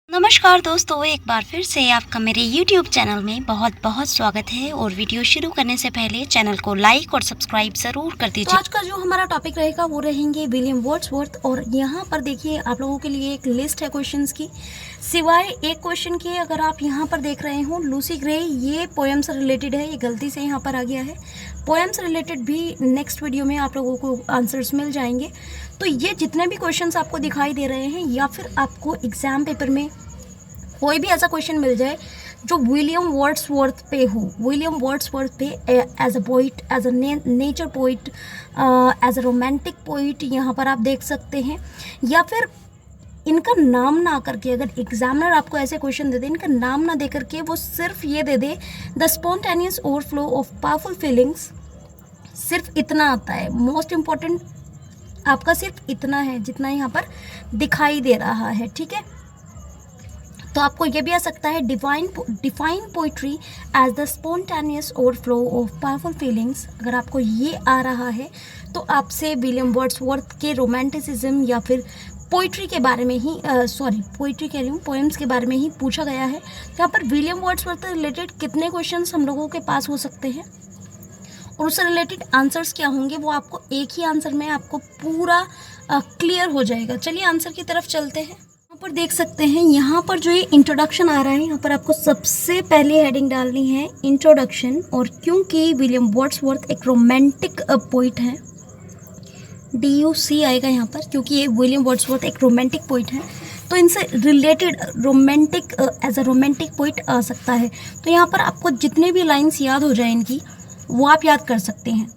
नमस्कार दोस्तों, एक बार फिर से आपका मेरे YouTube चैनल में बहुत बहुत स्वागत है। और वीडियो शुरू करने से पहले चैनल को लाइक और सब्सक्राइब ज़रूर कर तो दीजिए। आज का जो हमारा टॉपिक रहेगा वो रहेंगे विलियम वर्ड्सवर्थ। और यहाँ पर देखिए आप लोगों के लिए एक लिस्ट है क्वेश्चंस की। सिवाय एक क्वेश्चन के अगर आप यहाँ पर देख रहे हो लूसी ग्रे, ये पोएम से रिलेटेड है, ये गलती से यहाँ पर आ गया है। पोएम से रिलेटेड भी नेक्स्ट वीडियो में आप लोगों को आंसर्स मिल जाएंगे। तो ये जितने भी क्वेश्चंस आपको दिखाई दे रहे हैं या फिर आपको एग्जाम पेपर में कोई भी ऐसा क्वेश्चन मिल जाए जो विलियम वर्ड्सवर्थ पे हो, विलियम वर्ड्सवर्थ पे as a poet, as a nature poet, as a romantic poet यहाँ पर आप देख सकते हैं। या फिर इनका नाम ना करके, अगर एग्जामिनर आपको ऐसे क्वेश्चन दे दे, इनका नाम ना दे करके वो सिर्फ ये दे दे the spontaneous overflow of powerful feelings, सिर्फ इतना आता है। मोस्ट इम्पॉर्टेंट आपका सिर्फ इतना है जितना यहाँ पर दिखाई दे रहा है, ठीक है। तो आपको ये भी आ सकता है define poetry as the spontaneous overflow of powerful feelings. अगर आपको ये आ रहा है तो आपसे विलियम वर्ड्सवर्थ के रोमांटिसिज्म या फिर पोइट्री के बारे में ही पोइट्री कह रही हूँ, पोएम्स के बारे में ही पूछा गया है। यहाँ पर विलियम वर्ड्सवर्थ से रिलेटेड कितने क्वेश्चंस हम लोगों के पास हो सकते हैं और उससे रिलेटेड आंसर्स क्या होंगे, वो आपको एक ही आंसर में आपको पूरा क्लियर हो जाएगा। चलिए आंसर की तरफ चलते हैं। यहाँ पर देख सकते हैं, यहाँ पर जो ये इंट्रोडक्शन आ रहा है, यहाँ पर आपको सबसे पहले हेडिंग डालनी है इंट्रोडक्शन। और क्योंकि विलियम वर्ड्सवर्थ एक रोमांटिक पोइट है, DUC आएगा यहाँ पर, क्योंकि ये विलियम वर्ड्सवर्थ एक रोमांटिक पोइट है तो इनसे related romantic age a romantic poet आ सकता है। तो यहाँ पर आपको जितने भी लाइन्स याद हो जाए इनकी, वो आप याद कर सकते हैं।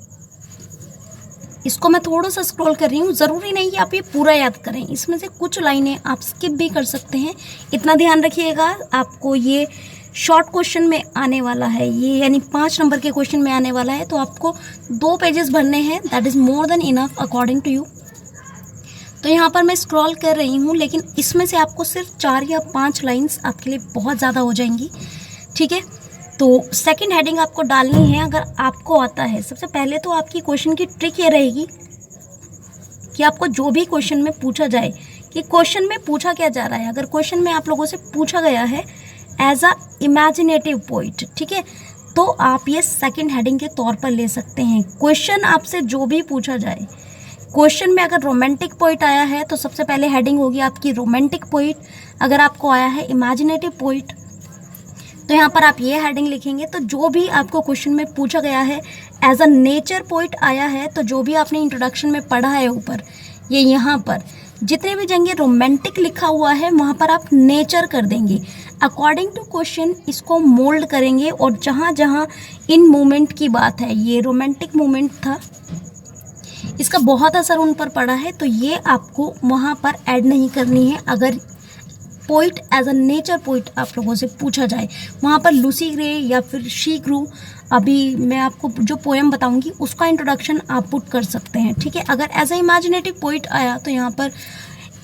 इसको मैं थोड़ा सा स्क्रॉल कर रही हूँ, ज़रूरी नहीं कि आप ये पूरा याद करें, इसमें से कुछ लाइनें आप स्किप भी कर सकते हैं। इतना ध्यान रखिएगा, आपको ये शॉर्ट क्वेश्चन में आने वाला है, ये यानी 5 नंबर के क्वेश्चन में आने वाला है। तो आपको 2 पेजेस भरने हैं, that is more than enough according to you. तो यहाँ पर मैं स्क्रॉल कर रही हूँ, लेकिन इसमें से आपको सिर्फ 4 या 5 लाइन्स आपके लिए बहुत ज़्यादा हो जाएंगी, ठीक है। तो सेकंड हेडिंग आपको डालनी है, अगर आपको आता है। सबसे पहले तो आपकी क्वेश्चन की ट्रिक ये रहेगी कि आपको जो भी क्वेश्चन में पूछा जाए कि क्वेश्चन में पूछा क्या जा रहा है। अगर क्वेश्चन में आप लोगों से पूछा गया है एज अ इमेजिनेटिव पोइट, ठीक है, तो आप ये सेकंड हेडिंग के तौर पर ले सकते हैं। क्वेश्चन आपसे जो भी पूछा जाए, क्वेश्चन में अगर रोमांटिक पोइट आया है तो सबसे पहले हेडिंग होगी आपकी रोमांटिक पोइट। अगर आपको आया है इमेजिनेटिव पोइट तो यहाँ पर आप ये हेडिंग लिखेंगे। तो जो भी आपको क्वेश्चन में पूछा गया है एज अ नेचर पोइट आया है, तो जो भी आपने इंट्रोडक्शन में पढ़ा है ऊपर, ये यहाँ पर जितने भी जगह रोमांटिक लिखा हुआ है वहाँ पर आप नेचर कर देंगे। अकॉर्डिंग टू क्वेश्चन इसको मोल्ड करेंगे और जहाँ जहाँ इन मोमेंट की बात है, ये रोमांटिक मोमेंट था, इसका बहुत असर उन पर पड़ा है, तो ये आपको वहाँ पर ऐड नहीं करनी है। अगर poet as a nature poet आप लोगों से पूछा जाए, वहाँ पर लूसी ग्रे या फिर शी ग्रू, अभी मैं आपको जो पोएम बताऊंगी उसका इंट्रोडक्शन आप पुट कर सकते हैं, ठीक है। अगर एज अ इमेजिनेटिव पोइट आया तो यहाँ पर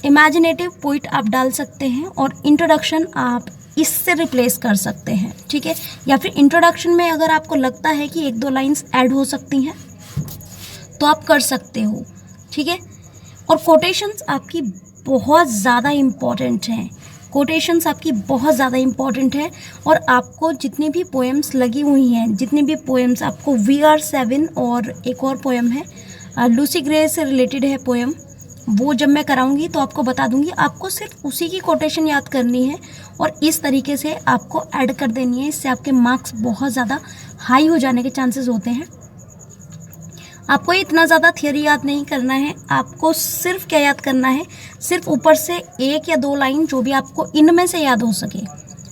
इमेजिनेटिव पोइट आप डाल सकते हैं और इंट्रोडक्शन आप इससे रिप्लेस कर सकते हैं, ठीक है। या फिर इंट्रोडक्शन में अगर आपको लगता है कि 1-2 लाइन्स ऐड हो सकती हैं तो आप कर सकते हो, ठीक है। और कोटेशंस आपकी बहुत ज़्यादा इम्पॉर्टेंट हैं, कोटेशंस आपकी बहुत ज़्यादा इम्पॉर्टेंट है। और आपको जितनी भी पोएम्स लगी हुई हैं, जितनी भी पोएम्स आपको VR7 और एक और पोएम है लूसी ग्रे से रिलेटेड है पोएम, वो जब मैं कराऊंगी तो आपको बता दूंगी। आपको सिर्फ उसी की कोटेशन याद करनी है और इस तरीके से आपको ऐड कर देनी है। इससे आपके मार्क्स बहुत ज़्यादा हाई हो जाने के चांसेस होते हैं। आपको इतना ज़्यादा थियरी याद नहीं करना है, आपको सिर्फ क्या याद करना है, सिर्फ ऊपर से 1 या 2 लाइन जो भी आपको इनमें से याद हो सके,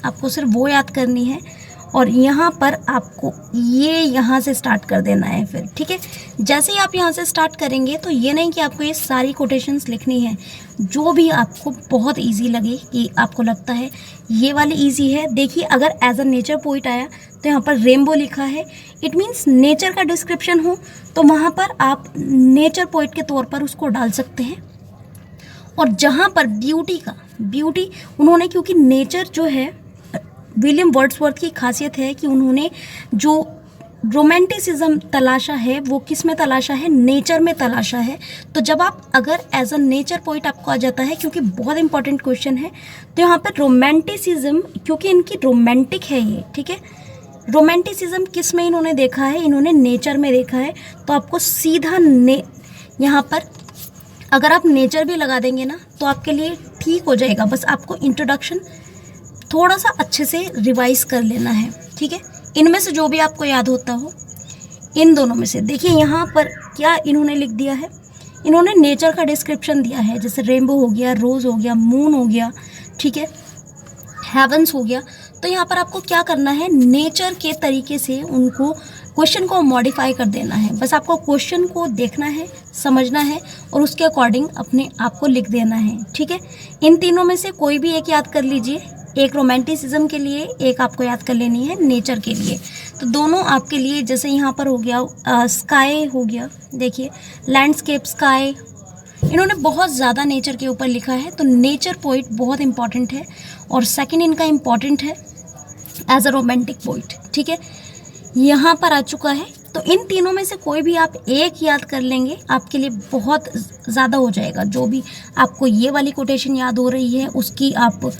आपको सिर्फ वो याद करनी है। और यहाँ पर आपको ये यहाँ से स्टार्ट कर देना है फिर, ठीक है। जैसे ही आप यहाँ से स्टार्ट करेंगे तो ये नहीं कि आपको ये सारी कोटेशंस लिखनी है, जो भी आपको बहुत इजी लगे, कि आपको लगता है ये वाली इजी है। देखिए अगर एज अ नेचर पोइट आया तो यहाँ पर रेनबो लिखा है, इट मीन्स नेचर का डिस्क्रिप्शन हो, तो वहाँ पर आप नेचर पोइट के तौर पर उसको डाल सकते हैं। और जहाँ पर ब्यूटी उन्होंने, क्योंकि नेचर जो है विलियम वर्ड्सवर्थ की खासियत है कि उन्होंने जो रोमांटिसिज्म तलाशा है वो किस में तलाशा है, नेचर में तलाशा है। तो जब आप अगर एज अ नेचर पोइट आपको आ जाता है, क्योंकि बहुत इंपॉर्टेंट क्वेश्चन है, तो यहाँ पर रोमांटिसिज्म, क्योंकि इनकी रोमांटिक है ये, ठीक है, रोमांटिसिज्म किस में इन्होंने देखा है, इन्होंने नेचर में देखा है। तो आपको सीधा यहाँ पर अगर आप नेचर भी लगा देंगे ना तो आपके लिए ठीक हो जाएगा। बस आपको इंट्रोडक्शन थोड़ा सा अच्छे से रिवाइज कर लेना है, ठीक है। इनमें से जो भी आपको याद होता हो, इन दोनों में से देखिए यहाँ पर क्या इन्होंने लिख दिया है, इन्होंने नेचर का डिस्क्रिप्शन दिया है, जैसे रेनबो हो गया, रोज़ हो गया, मून हो गया, ठीक है, हेवंस हो गया। तो यहाँ पर आपको क्या करना है, नेचर के तरीके से उनको क्वेश्चन को मॉडिफाई कर देना है। बस आपको क्वेश्चन को देखना है, समझना है और उसके अकॉर्डिंग अपने आप को लिख देना है, ठीक है। इन तीनों में से कोई भी एक याद कर लीजिए, एक रोमांटिसिज्म के लिए, एक आपको याद कर लेनी है नेचर के लिए। तो दोनों आपके लिए, जैसे यहाँ पर हो गया स्काई हो गया, देखिए लैंडस्केप, स्काई, इन्होंने बहुत ज़्यादा नेचर के ऊपर लिखा है। तो नेचर पोइट बहुत इंपॉर्टेंट है और सेकंड इनका इम्पॉर्टेंट है एज अ रोमांटिक पोइट, ठीक है, यहाँ पर आ चुका है। तो इन तीनों में से कोई भी आप एक याद कर लेंगे, आपके लिए बहुत ज़्यादा हो जाएगा। जो भी आपको ये वाली कोटेशन याद हो रही है उसकी आप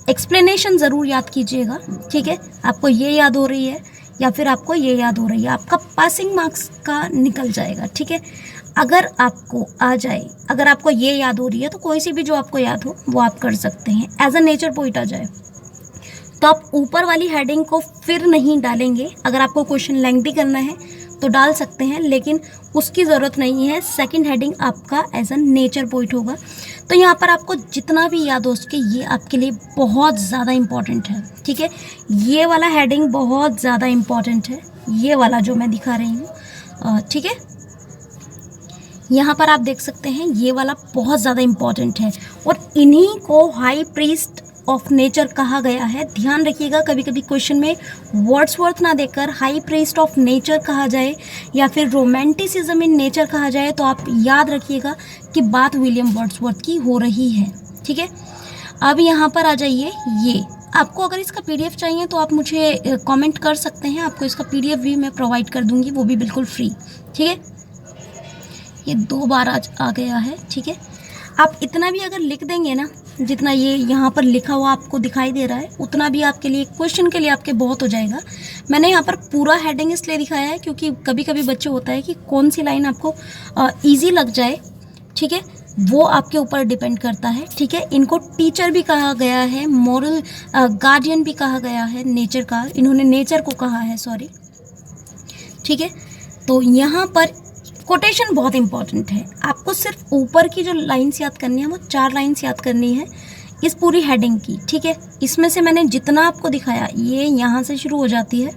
एक्सप्लेनेशन ज़रूर याद कीजिएगा, ठीक है। आपको ये याद हो रही है या फिर आपको ये याद हो रही है, आपका पासिंग मार्क्स का निकल जाएगा, ठीक है। अगर आपको आ जाए, अगर आपको ये याद हो रही है तो कोई सी भी जो आपको याद हो वो आप कर सकते हैं। एज अ नेचर पोइट आ जाए तो आप ऊपर वाली हेडिंग को फिर नहीं डालेंगे। अगर आपको क्वेश्चन लेंथी करना है तो डाल सकते हैं, लेकिन उसकी ज़रूरत नहीं है। सेकंड हेडिंग आपका एज अ नेचर पोइट होगा। तो यहाँ पर आपको जितना भी याद हो सके ये आपके लिए बहुत ज़्यादा इम्पॉर्टेंट है, ठीक है। ये वाला हेडिंग बहुत ज़्यादा इम्पॉर्टेंट है, ये वाला जो मैं दिखा रही हूँ, ठीक है। यहाँ पर आप देख सकते हैं ये वाला बहुत ज़्यादा इम्पॉर्टेंट है और इन्हीं को हाई प्रीस्ट ऑफ नेचर कहा गया है। ध्यान रखिएगा, कभी कभी क्वेश्चन में वर्ड्सवर्थ ना देकर हाई प्रीस्ट ऑफ नेचर कहा जाए या फिर रोमांटिसिज्म इन नेचर कहा जाए तो आप याद रखिएगा कि बात विलियम वर्ड्सवर्थ की हो रही है, ठीक है। अब यहाँ पर आ जाइए, ये आपको अगर इसका पीडीएफ चाहिए तो आप मुझे कमेंट कर सकते हैं, आपको इसका पीडीएफ भी मैं प्रोवाइड कर दूँगी, वो भी बिल्कुल फ्री, ठीक है। ये 2 बार आज आ गया है, ठीक है। आप इतना भी अगर लिख देंगे ना, जितना ये यहाँ पर लिखा हुआ आपको दिखाई दे रहा है, उतना भी आपके लिए क्वेश्चन के लिए आपके बहुत हो जाएगा। मैंने यहाँ पर पूरा हेडिंग इसलिए दिखाया है क्योंकि कभी कभी बच्चे होता है कि कौन सी लाइन आपको ईजी लग जाए, ठीक है, वो आपके ऊपर डिपेंड करता है, ठीक है। इनको टीचर भी कहा गया है, मॉरल गार्डियन भी कहा गया है नेचर का, इन्होंने नेचर को कहा है, सॉरी, ठीक है। तो यहाँ पर कोटेशन बहुत इंपॉर्टेंट है। आपको सिर्फ ऊपर की जो लाइन्स याद करनी है वो 4 लाइन्स याद करनी है इस पूरी हेडिंग की, ठीक है। इसमें से मैंने जितना आपको दिखाया ये यहाँ से शुरू हो जाती है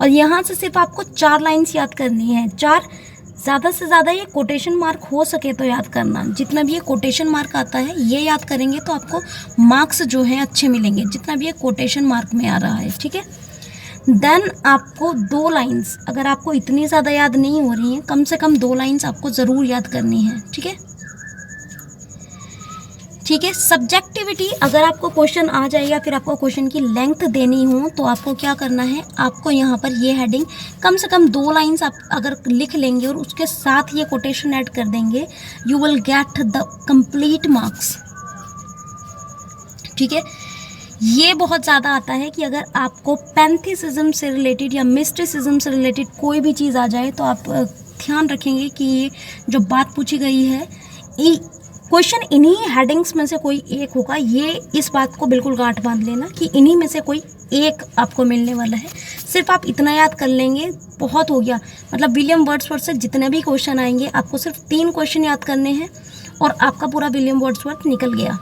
और यहाँ से सिर्फ आपको 4 लाइन्स याद करनी है। 4, ज़्यादा से ज़्यादा ये कोटेशन मार्क हो सके तो याद करना। जितना भी ये कोटेशन मार्क आता है ये याद करेंगे तो आपको मार्क्स जो है अच्छे मिलेंगे, जितना भी ये कोटेशन मार्क में आ रहा है, ठीक है। देन आपको 2 लाइन्स, अगर आपको इतनी ज़्यादा याद नहीं हो रही हैं, कम से कम 2 लाइन्स आपको ज़रूर याद करनी है, ठीक है, ठीक है। सब्जेक्टिविटी, अगर आपको क्वेश्चन आ जाए या फिर आपको क्वेश्चन की लेंथ देनी हो तो आपको क्या करना है, आपको यहाँ पर ये हेडिंग कम से कम 2 लाइन्स आप अगर लिख लेंगे और उसके साथ ये कोटेशन ऐड कर देंगे, you will get the complete marks, ठीक है। ये बहुत ज़्यादा आता है कि अगर आपको पैंथेसिज्म से रिलेटेड या मिस्टिसिज्म से रिलेटेड कोई भी चीज़ आ जाए तो आप ध्यान रखेंगे कि ये जो बात पूछी गई है, क्वेश्चन इन्हीं हेडिंग्स में से कोई एक होगा। ये इस बात को बिल्कुल गांठ बांध लेना कि इन्हीं में से कोई एक आपको मिलने वाला है। सिर्फ आप इतना याद कर लेंगे, बहुत हो गया। मतलब विलियम वर्ड्सवर्थ से जितने भी क्वेश्चन आएंगे आपको सिर्फ 3 क्वेश्चन याद करने हैं और आपका पूरा विलियम वर्ड्सवर्थ निकल गया।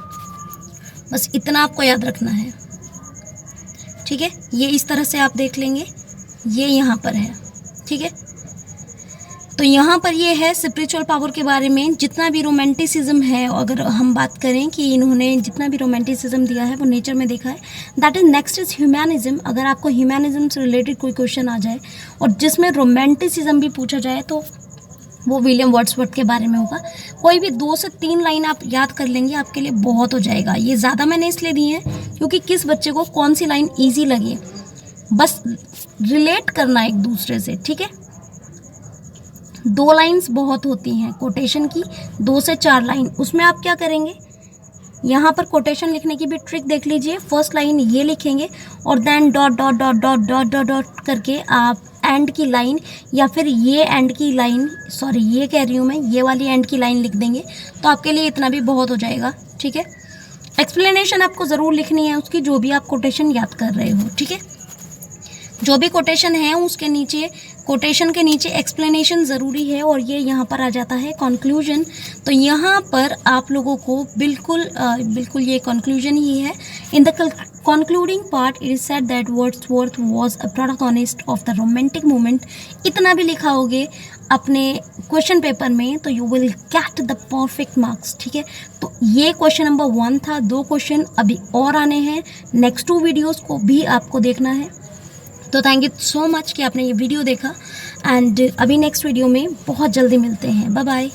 बस इतना आपको याद रखना है, ठीक है। ये इस तरह से आप देख लेंगे, ये यहाँ पर है, ठीक है। तो यहाँ पर ये है स्पिरिचुअल पावर के बारे में। जितना भी रोमांटिसिज्म है, अगर हम बात करें कि इन्होंने जितना भी रोमांटिसिज्म दिया है वो नेचर में देखा है। That is next is humanism. अगर आपको ह्यूमैनिज्म से रिलेटेड कोई क्वेश्चन आ जाए और जिसमें रोमांटिसिज्म भी पूछा जाए तो वो विलियम वर्ड्सवर्थ के बारे में होगा। कोई भी 2 से 3 लाइन आप याद कर लेंगे आपके लिए बहुत हो जाएगा। ये ज़्यादा मैंने इसलिए दी है क्योंकि किस बच्चे को कौन सी लाइन ईजी लगे, बस रिलेट करना एक दूसरे से, ठीक है। 2 लाइन्स बहुत होती हैं कोटेशन की, 2 से 4 लाइन। उसमें आप क्या करेंगे, यहाँ पर कोटेशन लिखने की भी ट्रिक देख लीजिए। फर्स्ट लाइन ये लिखेंगे और then dot dot dot dot dot dot dot करके आप एंड की लाइन या फिर ये एंड की लाइन, सॉरी ये कह रही हूँ मैं, ये वाली एंड की लाइन लिख देंगे तो आपके लिए इतना भी बहुत हो जाएगा, ठीक है। एक्सप्लेनेशन आपको ज़रूर लिखनी है उसकी, जो भी आप कोटेशन याद कर रहे हो, ठीक है। जो भी कोटेशन है उसके नीचे, कोटेशन के नीचे एक्सप्लेनेशन ज़रूरी है। और ये यहाँ पर आ जाता है कंक्लूजन। तो यहाँ पर आप लोगों को बिल्कुल ये कंक्लूजन ही है। In the concluding part it is said that Wordsworth was a protagonist of the romantic movement। इतना भी लिखा होगे अपने क्वेश्चन पेपर में तो you will get the perfect marks, ठीक है। तो ये क्वेश्चन नंबर 1 था। 2 क्वेश्चन अभी और आने हैं, नेक्स्ट 2 वीडियोज़ को भी आपको देखना है। तो थैंक यू सो मच कि आपने ये वीडियो देखा एंड अभी नेक्स्ट वीडियो में बहुत जल्दी मिलते हैं। Bye bye.